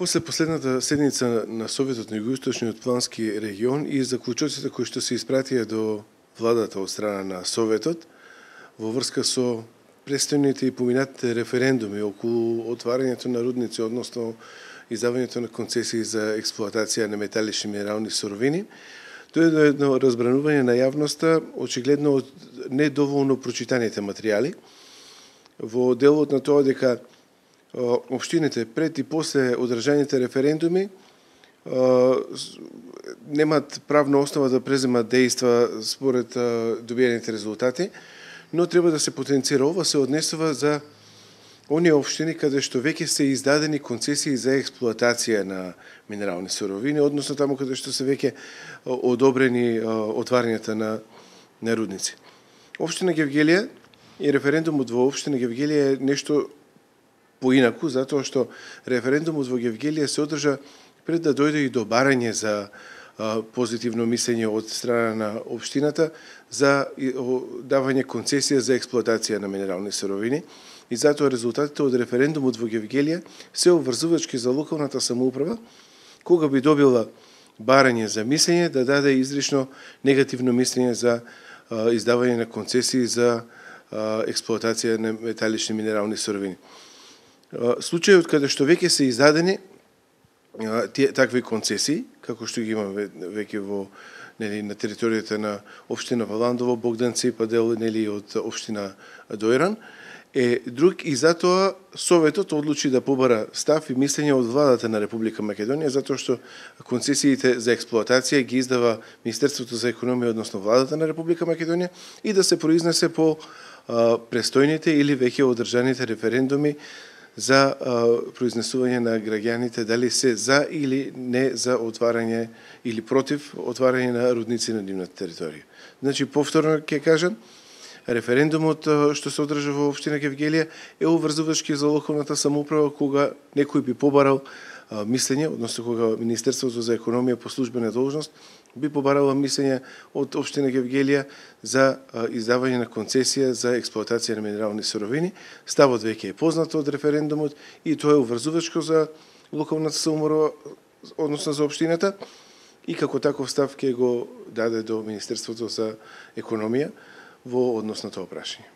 После последната седница на Советот на Југоисточниот плански регион и заклучоците кои што се испратија до владата од страна на Советот во врска со престојните и поминатите референдуми околу отварањето на рудници, односно издавањето на концесии за експлоатација на металични минерални суровини, тоа е едно разбранување на јавноста, очигледно од недоволно прочитаните материјали, во делот на тоа дека општините пред и после одржаните референдуми немаат правна основа да преземат дејства според добиените резултати, но треба да се потенцира. Ова се однесува за оние општини каде што веќе се издадени концесии за експлоатација на минерални суровини, односно таму каде што се веќе одобрени отварањата на рудници. Општина Гевгелија и референдумот во општина Гевгелија е нешто поинаку, затоа што референдумот во Гевгелија се одржа пред да дојде и до барање за позитивно мислење од страна на општината за давање концесија за експлоатација на минерални суровини, и затоа резултатите од референдумот во Гевгелија се обврзувачки за локалната самоуправа, кога би добила барање за мислење да даде изрично негативно мислење за издавање на концесии за експлоатација на металични минерални суровини. Случајот каде што веќе се издадени такви концесии, како што ги имаме веќе во на територијата на општина Валандово, Богданци, па дел од општина Дојран, е друг, и затоа Советот одлучи да побара став и мислење од владата на Република Македонија, затоа што концесиите за експлоатација ги издава Министерството за економија, односно владата на Република Македонија, и да се произнесе по престојните или веќе одржаните референдуми за произнесување на граѓаните дали се за или не за отварање или против отварање на рудници на нивната територија. Значи, повторно ќе кажам, референдумот што се одржа во општина Гевгелија е обврзувачки за локалната самоуправа кога некој би побарал мислење, односно кога Министерството за економија по службена должност би побарало мислење од општина Гевгелија за издавање на концесија за експлоатација на минерални суровини. Ставот веќе е познат од референдумот и тоа е обврзувачко за локалната самоуправа, односно за општината, и како таков став ќе го даде до Министерството за економија во однос на тоа прашање.